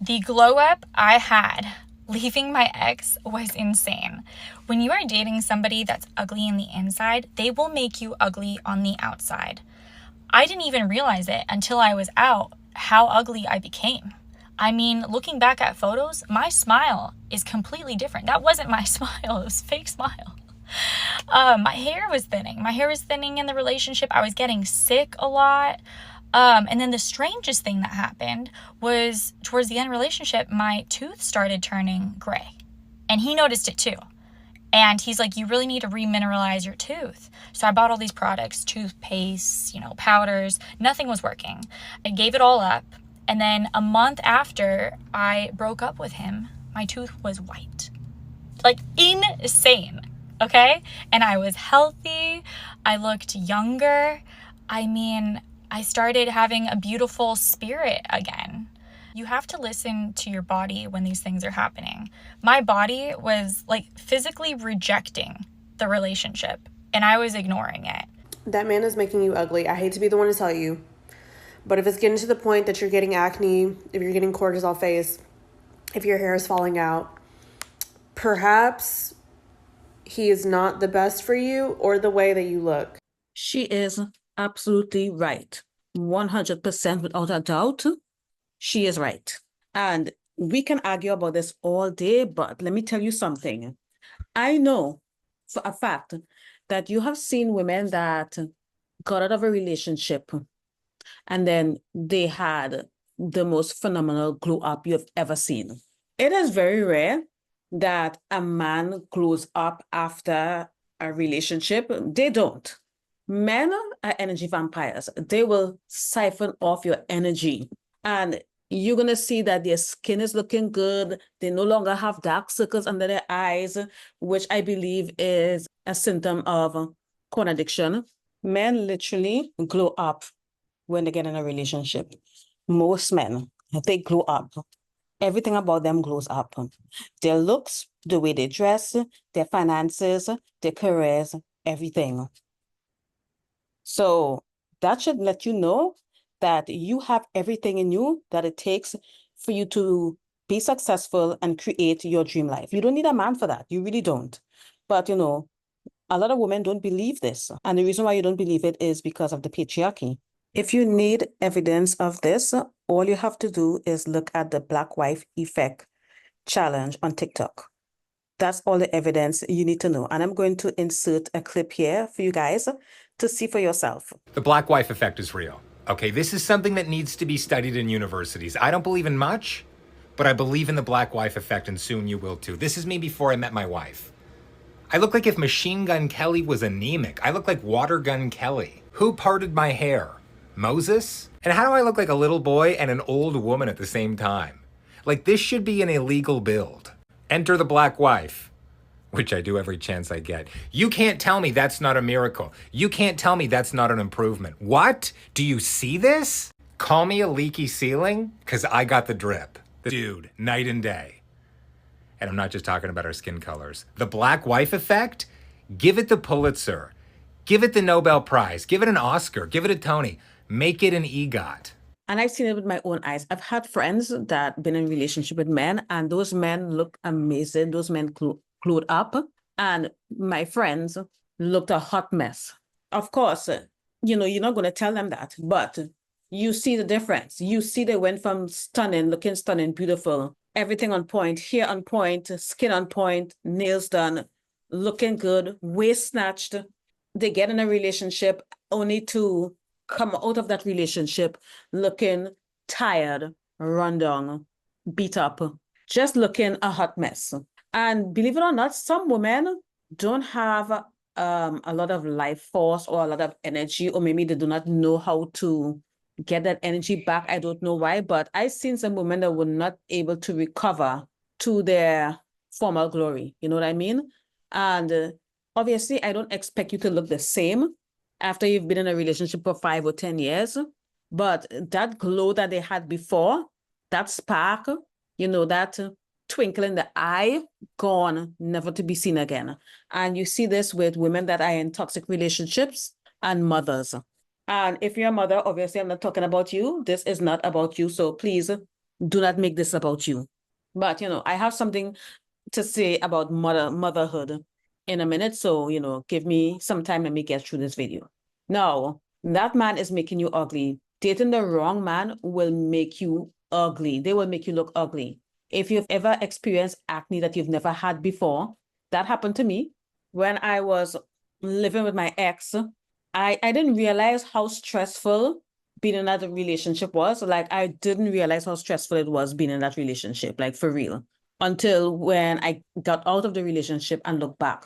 The glow up I had leaving my ex was insane. When you are dating somebody that's ugly in the inside, they will make you ugly on the outside. I didn't even realize it until I was out how ugly I became. I mean, looking back at photos, my smile is completely different. That wasn't my smile, it was a fake smile. My hair was thinning. My hair was thinning in the relationship. I was getting sick a lot. And then the strangest thing that happened was towards the end of the relationship, my tooth started turning gray. And he noticed it too. And he's like, you really need to remineralize your tooth. So I bought all these products, toothpaste, powders. Nothing was working. I gave it all up. And then a month after I broke up with him, my tooth was white. Like insane. Okay? And I was healthy. I looked younger. I mean, I started having a beautiful spirit again. You have to listen to your body when these things are happening. My body was like physically rejecting the relationship and I was ignoring it. That man is making you ugly. I hate to be the one to tell you, but if it's getting to the point that you're getting acne, if you're getting cortisol face, if your hair is falling out, perhaps he is not the best for you or the way that you look. She is absolutely right. 100% without a doubt. She is right. And we can argue about this all day, but let me tell you something. I know for a fact that you have seen women that got out of a relationship and then they had the most phenomenal glow up you've ever seen. It is very rare that a man glows up after a relationship. They don't. Men are energy vampires. They will siphon off your energy. And you're going to see that their skin is looking good. They no longer have dark circles under their eyes, which I believe is a symptom of corn addiction. Men literally glow up when they get in a relationship. Most men, they glow up. Everything about them glows up. Their looks, the way they dress, their finances, their careers, everything. So that should let you know that you have everything in you that it takes for you to be successful and create your dream life. You don't need a man for that. You really don't. But, a lot of women don't believe this. And the reason why you don't believe it is because of the patriarchy. If you need evidence of this, all you have to do is look at the Black Wife Effect challenge on TikTok. That's all the evidence you need to know. And I'm going to insert a clip here for you guys to see for yourself. The black wife effect is real. Okay, this is something that needs to be studied in universities. I don't believe in much, but I believe in the black wife effect, and soon you will too. This is me before I met my wife. I look like if Machine Gun Kelly was anemic. I look like Water Gun Kelly. Who parted my hair? Moses? And how do I look like a little boy and an old woman at the same time? Like, this should be an illegal build. Enter the black wife, which I do every chance I get. You can't tell me that's not a miracle. You can't tell me that's not an improvement. What? Do you see this? Call me a leaky ceiling? Because I got the drip. Dude, night and day. And I'm not just talking about our skin colors. The black wife effect? Give it the Pulitzer. Give it the Nobel Prize. Give it an Oscar. Give it a Tony. Make it an EGOT. And I've seen it with my own eyes. I've had friends that been in relationship with men, and those men look amazing. Those men glued up, and my friends looked a hot mess. Of course, you're not going to tell them that, but you see the difference. You see they went from stunning, looking stunning, beautiful, everything on point, hair on point, skin on point, nails done, looking good, waist snatched. They get in a relationship only to come out of that relationship looking tired, run down, beat up, just looking a hot mess. And believe it or not, some women don't have a lot of life force or a lot of energy, or maybe they do not know how to get that energy back. I don't know why, but I've seen some women that were not able to recover to their former glory. You know what I mean? And obviously, I don't expect you to look the same after you've been in a relationship for 5 or 10 years. But that glow that they had before, that spark, that twinkle in the eye, gone, never to be seen again. And you see this with women that are in toxic relationships and mothers. And if you're a mother, obviously I'm not talking about you. This is not about you. So please do not make this about you. But, I have something to say about motherhood in a minute. So, give me some time. Let me get through this video. Now, that man is making you ugly. Dating the wrong man will make you ugly. They will make you look ugly. If you've ever experienced acne that you've never had before, that happened to me when I was living with my ex. I didn't realize how stressful being in that relationship was. Like, I didn't realize how stressful it was being in that relationship, like for real, until when I got out of the relationship and looked back.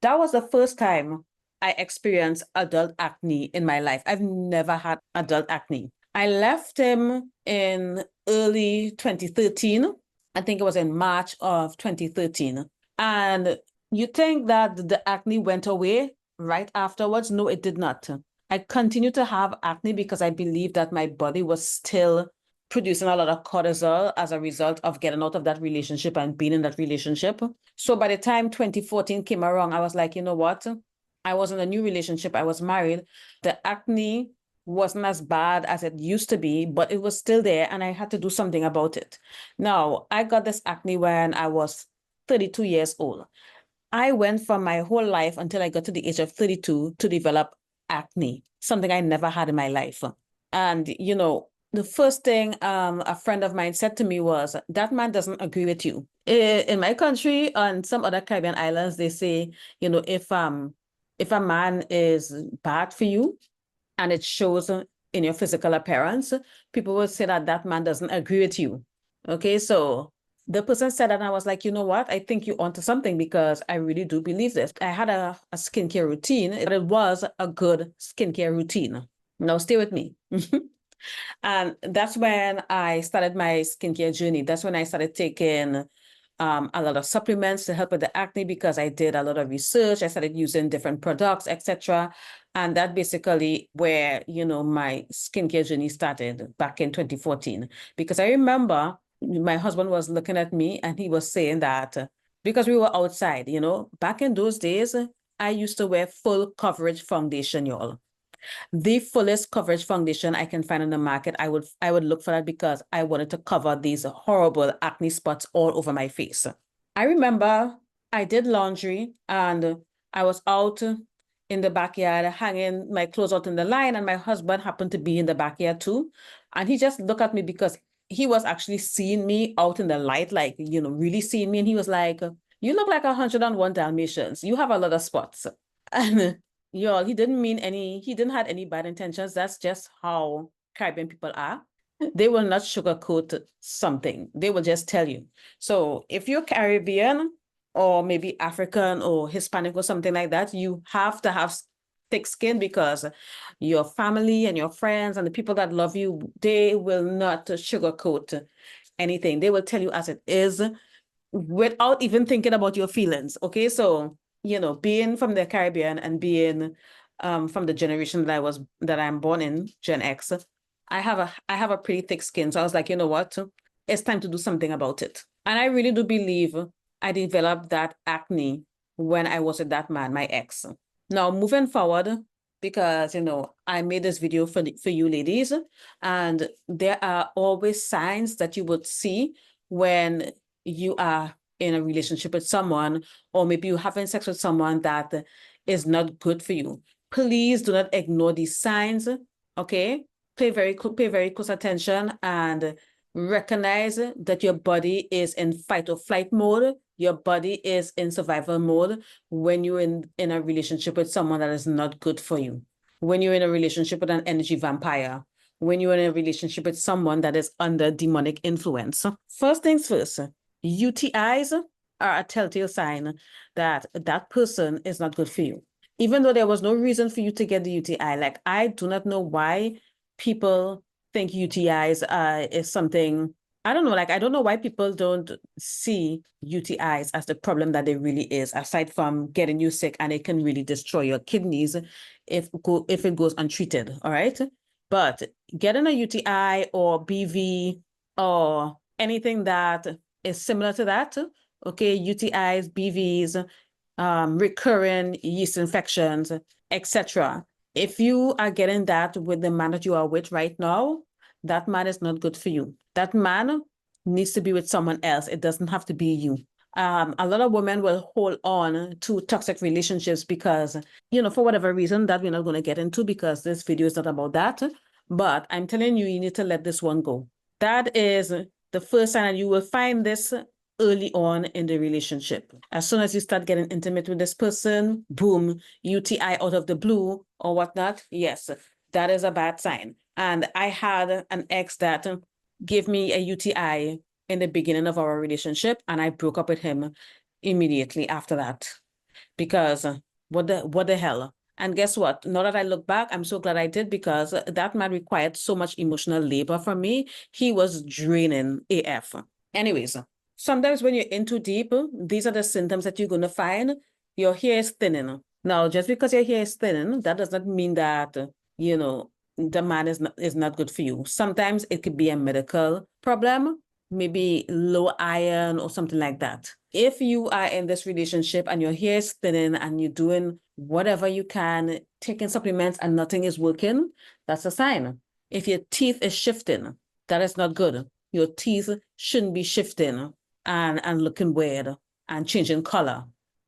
That was the first time I experienced adult acne in my life. I've never had adult acne. I left him in early 2013. I think it was in March of 2013. And you think that the acne went away right afterwards? No, it did not. I continued to have acne because I believed that my body was still producing a lot of cortisol as a result of getting out of that relationship and being in that relationship. So by the time 2014 came around, I was like, you know what? I was in a new relationship. I was married. The acne wasn't as bad as it used to be, but it was still there and I had to do something about it. Now, I got this acne when I was 32 years old. I went from my whole life until I got to the age of 32 to develop acne, something I never had in my life. And, the first thing a friend of mine said to me was, that man doesn't agree with you. In my country, on some other Caribbean islands, they say, if a man is bad for you and it shows in your physical appearance, people will say that that man doesn't agree with you. Okay, so the person said that and I was like, you know what? I think you're onto something because I really do believe this. I had a skincare routine, but it was a good skincare routine. Now stay with me. And that's when I started my skincare journey. That's when I started taking a lot of supplements to help with the acne because I did a lot of research. I started using different products, etc. And that basically where, my skincare journey started back in 2014. Because I remember my husband was looking at me and he was saying that because we were outside, back in those days, I used to wear full coverage foundation, y'all. The fullest coverage foundation I can find on the market. I would look for that because I wanted to cover these horrible acne spots all over my face. I remember I did laundry and I was out in the backyard hanging my clothes out in the line and my husband happened to be in the backyard too. And he just looked at me because he was actually seeing me out in the light, like, really seeing me. And he was like, you look like 101 Dalmatians. You have a lot of spots. And y'all, he didn't have any bad intentions. That's just how Caribbean people are. They will not sugarcoat something. They will just tell you. So if you're Caribbean or maybe African or Hispanic or something like that, you have to have thick skin because your family and your friends and the people that love you, they will not sugarcoat anything. They will tell you as it is without even thinking about your feelings. Okay, so being from the Caribbean and being from the generation that I'm born in, Gen X, I have a pretty thick skin. So I was like, you know what? It's time to do something about it. And I really do believe I developed that acne when I was with that man, my ex. Now, moving forward, because, I made this video for you ladies, and there are always signs that you would see when you are in a relationship with someone, or maybe you're having sex with someone that is not good for you. Please do not ignore these signs, okay? Pay very close attention and recognize that your body is in fight or flight mode. Your body is in survival mode when you're in a relationship with someone that is not good for you. When you're in a relationship with an energy vampire. When you're in a relationship with someone that is under demonic influence. First things first, UTIs are a telltale sign that that person is not good for you. Even though there was no reason for you to get the UTI, like I do not know why people think UTIs is something, I don't know, like I don't know why people don't see UTIs as the problem that it really is, aside from getting you sick and it can really destroy your kidneys if it goes untreated, all right? But getting a UTI or BV or anything that is similar to that, okay, UTIs, BVs, recurring yeast infections, etc. If you are getting that with the man that you are with right now, that man is not good for you. That man needs to be with someone else. It doesn't have to be you. A lot of women will hold on to toxic relationships because, for whatever reason that we're not going to get into, because this video is not about that. But I'm telling you, you need to let this one go. That is the first sign, and you will find this early on in the relationship. As soon as you start getting intimate with this person, boom, UTI out of the blue or whatnot. Yes, that is a bad sign. And I had an ex that gave me a UTI in the beginning of our relationship, and I broke up with him immediately after that. Because what the hell? And guess what? Now that I look back, I'm so glad I did, because that man required so much emotional labor from me. He was draining AF. Anyways, sometimes when you're in too deep, these are the symptoms that you're going to find. Your hair is thinning. Now, just because your hair is thinning, that does not mean that, the man is not good for you. Sometimes it could be a medical problem, maybe low iron or something like that. If you are in this relationship and your hair is thinning and you're doing whatever you can, taking supplements and nothing is working, that's a sign. If your teeth is shifting, that is not good. Your teeth shouldn't be shifting and looking weird and changing color.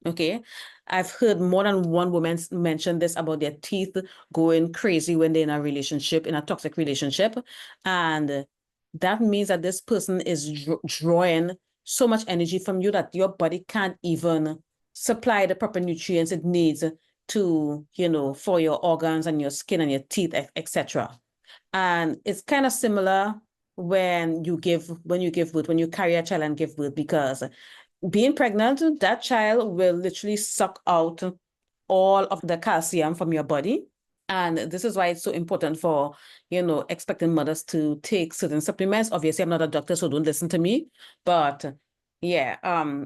Okay. I've heard more than one woman mention this about their teeth going crazy when they're in a relationship, in a toxic relationship. And that means that this person is drawing so much energy from you that your body can't even supply the proper nutrients it needs to, for your organs and your skin and your teeth, etc. And it's kind of similar when you give birth, when you carry a child and give birth, because being pregnant, that child will literally suck out all of the calcium from your body. And this is why it's so important for, expectant mothers to take certain supplements. Obviously, I'm not a doctor, so don't listen to me. But yeah,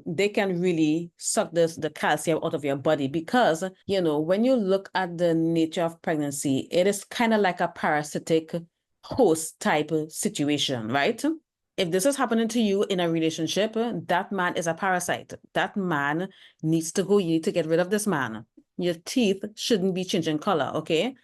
they can really suck the calcium out of your body, because, when you look at the nature of pregnancy, it is kind of like a parasitic host type of situation, right? If this is happening to you in a relationship, that man is a parasite. That man needs to go. You need to get rid of this man. Your teeth shouldn't be changing color, okay?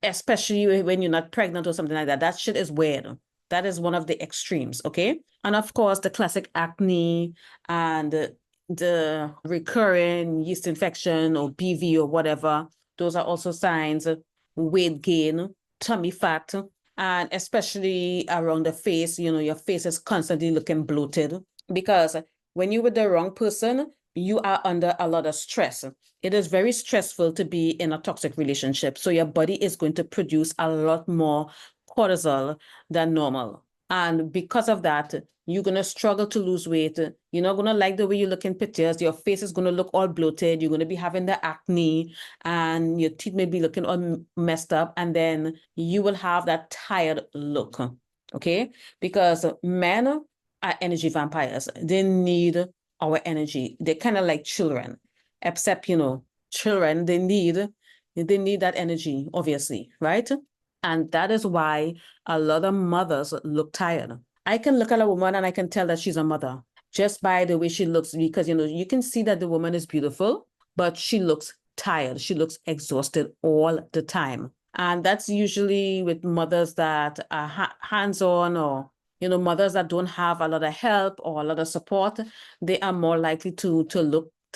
Especially when you're not pregnant or something like that. That shit is weird. That is one of the extremes, okay? And of course, the classic acne and the recurring yeast infection or BV or whatever, those are also signs. Weight gain, tummy fat, and especially around the face, your face is constantly looking bloated, because when you're with the wrong person, you are under a lot of stress. It is very stressful to be in a toxic relationship. So your body is going to produce a lot more cortisol than normal. And because of that, you're going to struggle to lose weight. You're not going to like the way you look in pictures. Your face is going to look all bloated. You're going to be having the acne, and your teeth may be looking all messed up. And then you will have that tired look, okay? Because men are energy vampires. They need our energy. They're kind of like children, except, children, they need that energy, obviously, right? And that is why a lot of mothers look tired. I can look at a woman and I can tell that she's a mother just by the way she looks, because, you can see that the woman is beautiful, but she looks tired. She looks exhausted all the time. And that's usually with mothers that are hands-on, or, mothers that don't have a lot of help or a lot of support. They are more likely to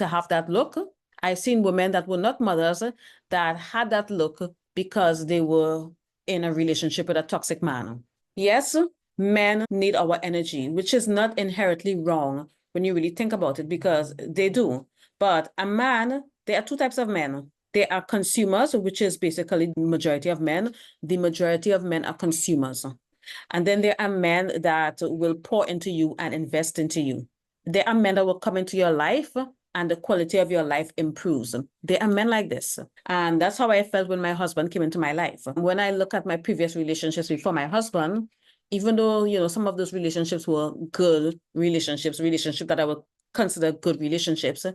have that look. I've seen women that were not mothers that had that look because they were in a relationship with a toxic man. Yes, men need our energy, which is not inherently wrong when you really think about it, because they do. But a man, there are two types of men. They are consumers, which is basically the majority of men. The majority of men are consumers. And then there are men that will pour into you and invest into you. There are men that will come into your life and the quality of your life improves. There are men like this. And that's how I felt when my husband came into my life. When I look at my previous relationships before my husband, even though, some of those relationships were good relationships that I would consider good relationships,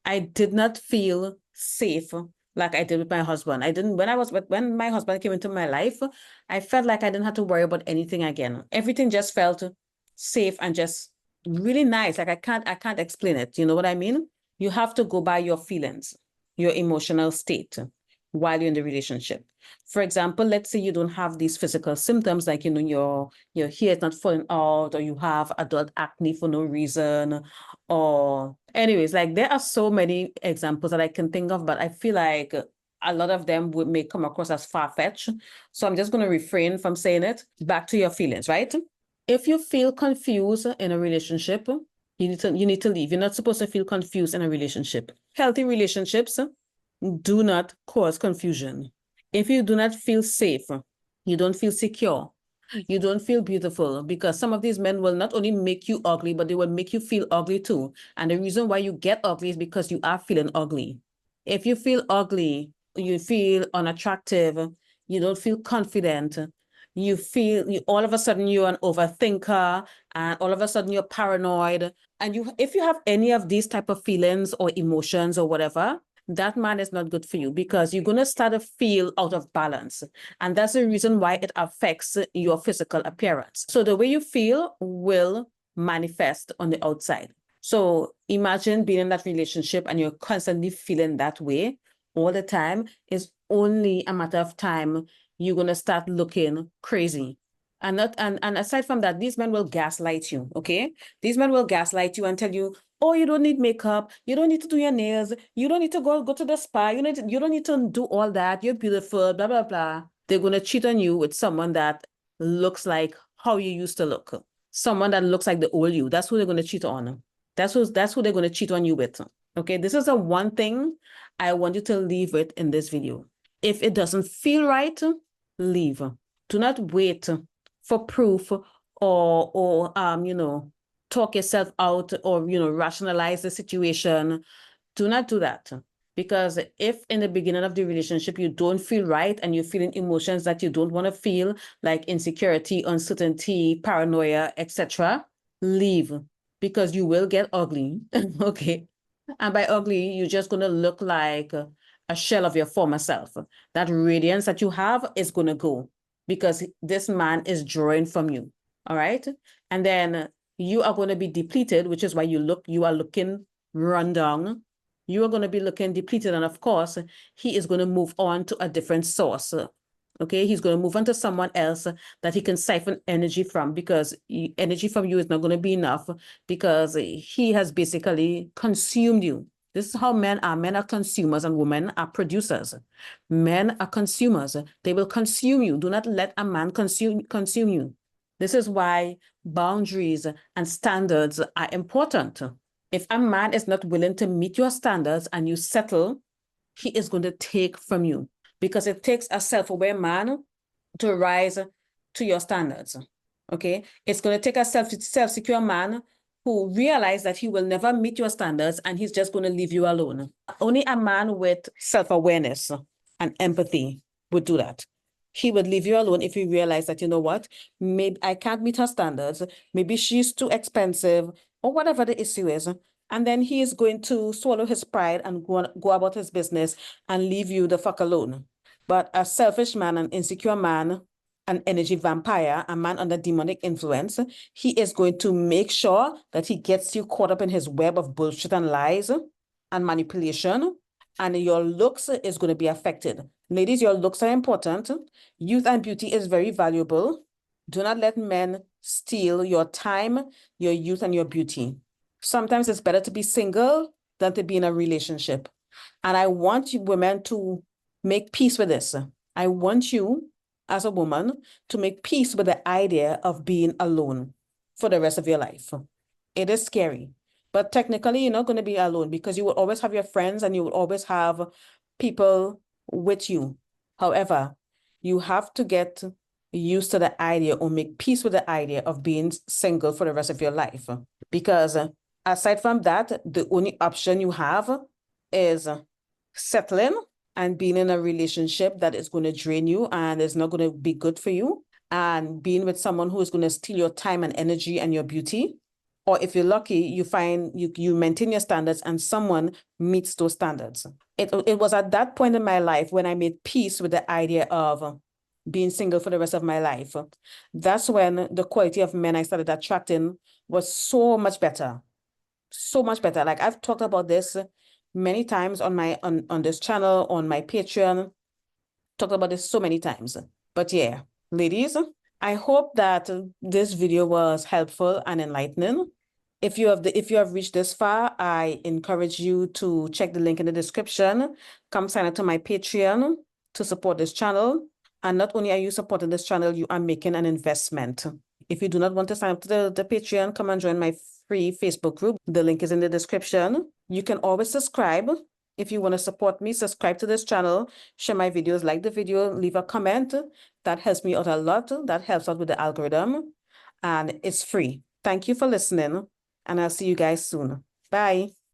I did not feel safe like I did with my husband. When my husband came into my life, I felt like I didn't have to worry about anything again. Everything just felt safe and just really nice. Like I can't explain it. You know what I mean? You have to go by your feelings, your emotional state. while you're in the relationship. For example, let's say you don't have these physical symptoms, like, you know, your hair is not falling out, or you have adult acne for no reason, or anyways, like there are so many examples that I can think of, but I feel like a lot of them may come across as far-fetched. So I'm just going to refrain from saying it. Back to your feelings, right? If you feel confused in a relationship, you need to leave. You're not supposed to feel confused in a relationship. Healthy relationships do not cause confusion. If you do not feel safe, you don't feel secure, you don't feel beautiful, because some of these men will not only make you ugly, but they will make you feel ugly too. And the reason why you get ugly is because you are feeling ugly. If you feel ugly, you feel unattractive, you don't feel confident, all of a sudden you're an overthinker, and all of a sudden you're paranoid. And if you have any of these type of feelings or emotions or whatever, that man is not good for you, because you're going to start to feel out of balance. And that's the reason why it affects your physical appearance. So the way you feel will manifest on the outside. So imagine being in that relationship and you're constantly feeling that way all the time. It's only a matter of time you're going to start looking crazy. And aside from that, these men will gaslight you, okay? These men will gaslight you and tell you, oh, you don't need makeup, you don't need to do your nails, you don't need to go to the spa, you don't need to do all that, you're beautiful, blah, blah, blah. They're going to cheat on you with someone that looks like how you used to look. Someone that looks like the old you. That's who they're going to cheat on. That's who they're going to cheat on you with. Okay, this is the one thing I want you to leave with in this video. If it doesn't feel right, leave. Do not wait for proof or talk yourself out, or rationalize the situation. Do not do that, because if in the beginning of the relationship you don't feel right and you're feeling emotions that you don't want to feel, like insecurity, uncertainty, paranoia, etc., leave, because you will get ugly. Okay, and by ugly, you're just going to look like a shell of your former self. That radiance that you have is going to go, because this man is drawing from you. All right. And then you are going to be depleted, which is why you are looking run down. You are going to be looking depleted. And of course, he is going to move on to a different source. Okay, he's going to move on to someone else that he can siphon energy from, because energy from you is not going to be enough, because he has basically consumed you. This is how men are. Men are consumers and women are producers. Men are consumers. They will consume you. Do not let a man consume you. This is why boundaries and standards are important. If a man is not willing to meet your standards and you settle, he is going to take from you, because it takes a self-aware man to rise to your standards. Okay, it's going to take a self-secure man who realizes that he will never meet your standards and he's just going to leave you alone. Only a man with self-awareness and empathy would do that. He would leave you alone if he realized that, you know what, maybe I can't meet her standards, maybe she's too expensive, or whatever the issue is. And then he is going to swallow his pride and go about his business and leave you the fuck alone. But a selfish man, an insecure man, an energy vampire, a man under demonic influence, he is going to make sure that he gets you caught up in his web of bullshit and lies and manipulation, and your looks is going to be affected. Ladies, your looks are important. Youth and beauty is very valuable. Do not let men steal your time, your youth, and your beauty. Sometimes it's better to be single than to be in a relationship. And I want you women to make peace with this. I want you, as a woman, to make peace with the idea of being alone for the rest of your life. It is scary, but technically you're not going to be alone, because you will always have your friends and you will always have people with you. However, you have to get used to the idea, or make peace with the idea of being single for the rest of your life. Because aside from that, the only option you have is settling and being in a relationship that is going to drain you and is not going to be good for you, and being with someone who is going to steal your time and energy and your beauty. Or if you're lucky, you find you maintain your standards and someone meets those standards. It was at that point in my life when I made peace with the idea of being single for the rest of my life. That's when the quality of men I started attracting was so much better. So much better. Like, I've talked about this many times on this channel, on my Patreon. talked about this so many times. But yeah, ladies, I hope that this video was helpful and enlightening. If you have reached this far, I encourage you to check the link in the description. Come sign up to my Patreon to support this channel. And not only are you supporting this channel, you are making an investment. If you do not want to sign up to the Patreon, come and join my free Facebook group. The link is in the description. You can always subscribe. If you want to support me, subscribe to this channel, share my videos, like the video, leave a comment. That helps me out a lot. That helps out with the algorithm. And it's free. Thank you for listening. And I'll see you guys soon. Bye.